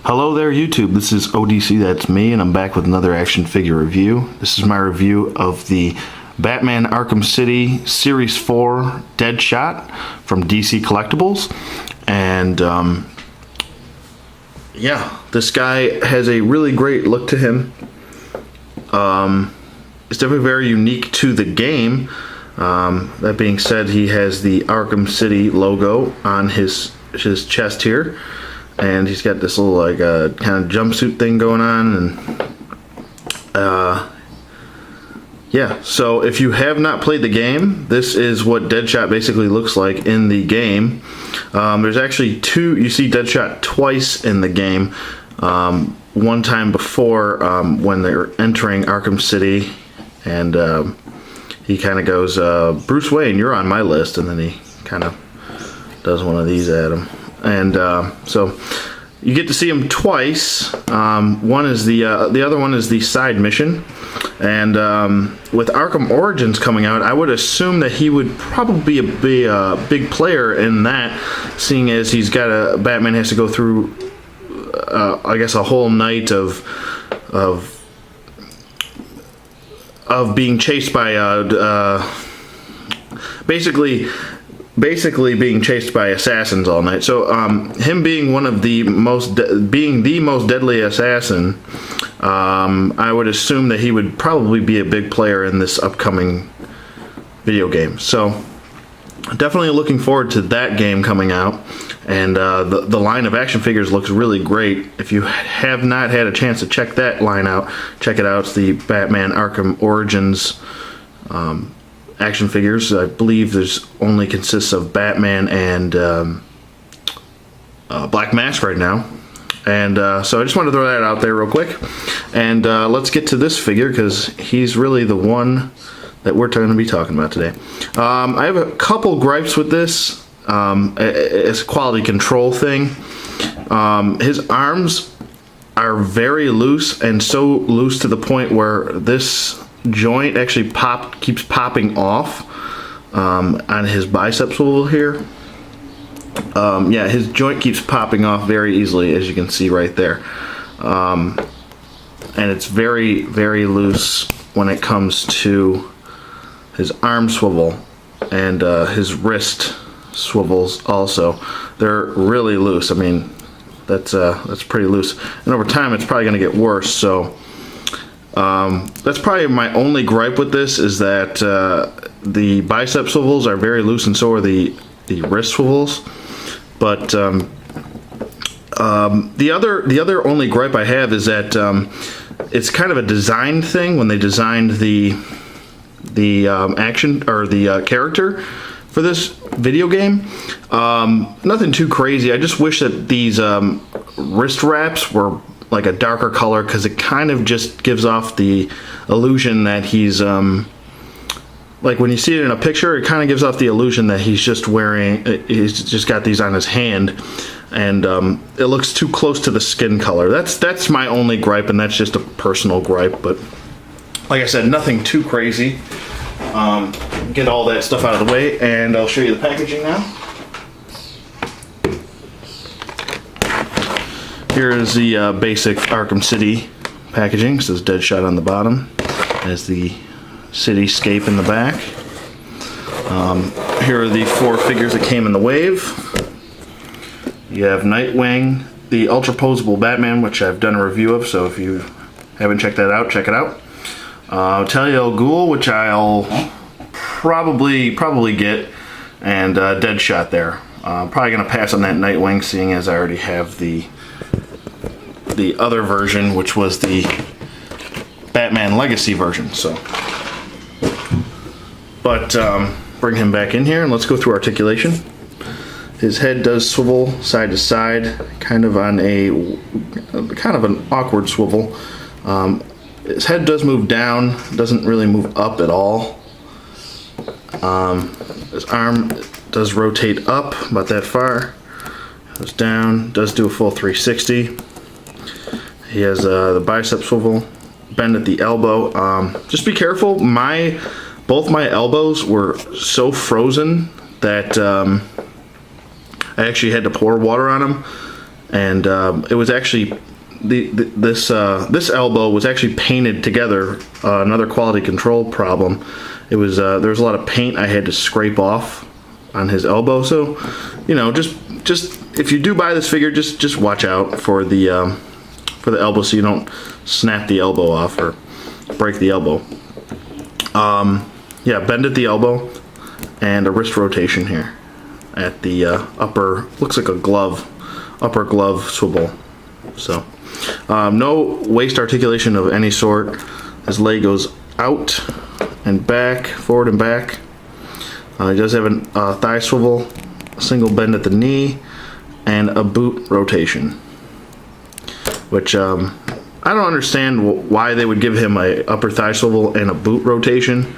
Hello there YouTube, this is ODC, that's me, and I'm back with another action figure review. This is my review of the Batman Arkham City Series 4 Deadshot from DC Collectibles. And yeah, this guy has a really great look to him. It's definitely very unique to the game. That being said, he has the Arkham City logo on his chest here. And he's got this little like kind of jumpsuit thing going on, and yeah. So if you have not played the game, this is what Deadshot basically looks like in the game. There's actually you see Deadshot twice in the game. One time before when they're entering Arkham City, and he kind of goes, "Bruce Wayne, you're on my list," and then he kind of does one of these at him. And so you get to see him twice. One is the other one is the side mission. And with Arkham Origins coming out, I would assume that he would probably be a big player in that, seeing as he's got Batman has to go through, I guess, a whole night of being chased by basically being chased by assassins all night. So him being one of the most deadly assassin, I would assume that he would probably be a big player in this upcoming video game. So definitely looking forward to that game coming out. And the line of action figures looks really great. If you have not had a chance to check that line out, check it out. It's the Batman Arkham Origins action figures. I believe there's only consists of Batman and Black Mask right now. And so I just wanted to throw that out there real quick. And let's get to this figure, because he's really the one that we're going to be talking about today. I have a couple gripes with this. It's a quality control thing. His arms are very loose, and so loose to the point where this joint actually keeps popping off on his bicep swivel here. Yeah, his joint keeps popping off very easily, as you can see right there. And it's very, very loose when it comes to his arm swivel, and his wrist swivels also. They're really loose. I mean, that's pretty loose. And over time, it's probably going to get worse. So that's probably my only gripe with this, is that the bicep swivels are very loose, and so are the wrist swivels. But the other only gripe I have is that it's kind of a design thing when they designed the action or the character for this video game. Nothing too crazy. I just wish that these wrist wraps were like a darker color, because it kind of just gives off the illusion that he's like, when you see it in a picture, it kind of gives off the illusion that he's just got these on his hand, and it looks too close to the skin color. That's my only gripe, and that's just a personal gripe. But like I said, nothing too crazy. Get all that stuff out of the way, and I'll show you the packaging now. Here is the basic Arkham City packaging. It says Deadshot on the bottom. Has the cityscape in the back. Here are the 4 figures that came in the wave. You have Nightwing, the ultra posable Batman, which I've done a review of, so if you haven't checked that out, check it out. Talia al Ghul, which I'll probably get, and Deadshot there. Probably going to pass on that Nightwing, seeing as I already have the other version, which was the Batman Legacy version. So, but bring him back in here, and let's go through articulation. His head does swivel side to side, kind of on an awkward swivel. His head does move down, doesn't really move up at all. His arm does rotate up about that far, goes down, does do a full 360. He has the bicep swivel, bend at the elbow. Just be careful. Both my elbows were so frozen that I actually had to pour water on them, and it was actually this elbow was actually painted together. Another quality control problem. It was there was a lot of paint I had to scrape off on his elbow. So, you know, just if you do buy this figure, just watch out for the elbow so you don't snap the elbow off or break the elbow. Yeah, bend at the elbow and a wrist rotation here at the upper, looks like a glove, upper glove swivel. So no waist articulation of any sort. His leg goes out and back, forward and back. He does have a thigh swivel, a single bend at the knee, and a boot rotation, which I don't understand why they would give him a upper thigh swivel and a boot rotation.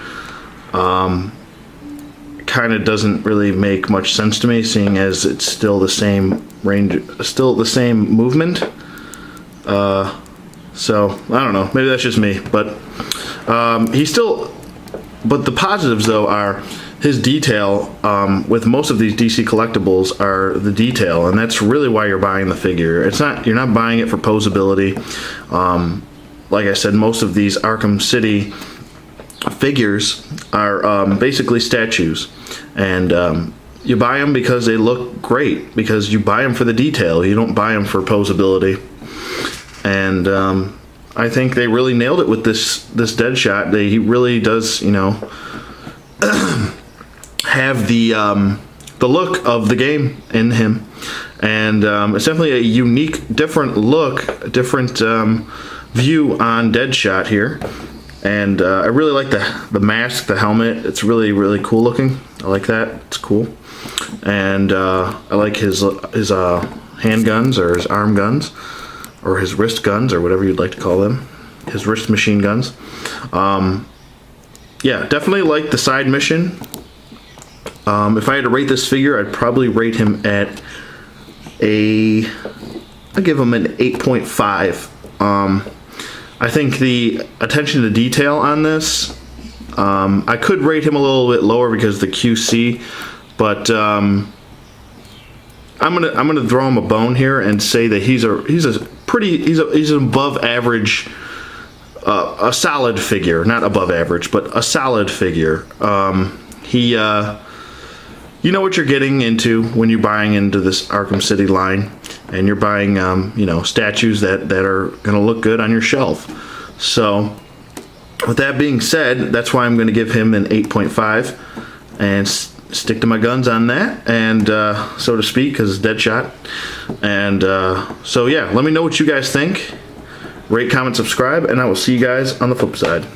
Kind of doesn't really make much sense to me, seeing as it's still the same range, still the same movement. So I don't know, maybe that's just me, but he's still, but the positives though are his detail. With most of these DC collectibles are the detail, and that's really why you're buying the figure. It's not, you're not buying it for posability. Like I said, most of these Arkham City figures are basically statues, and you buy them because they look great, because you buy them for the detail. You don't buy them for posability. And I think they really nailed it with this Deadshot. He really does, you know, have the look of the game in him, and it's definitely a unique, different look, a different view on Deadshot here. And I really like the mask, the helmet. It's really, really cool looking. I like that. It's cool. And I like his handguns, or his arm guns, or his wrist guns, or whatever you'd like to call them. His wrist machine guns. Yeah, definitely like the side mission. If I had to rate this figure, I'd probably rate him at I'd give him an 8.5. I think the attention to detail on this, I could rate him a little bit lower because of the QC, but I'm gonna throw him a bone here and say that he's an above average, a solid figure, not above average, but a solid figure. You know what you're getting into when you're buying into this Arkham City line, and you're buying, you know, statues that are going to look good on your shelf. So, with that being said, that's why I'm going to give him an 8.5, and stick to my guns on that, and so to speak, because it's Deadshot. And so yeah, let me know what you guys think. Rate, comment, subscribe, and I will see you guys on the flip side.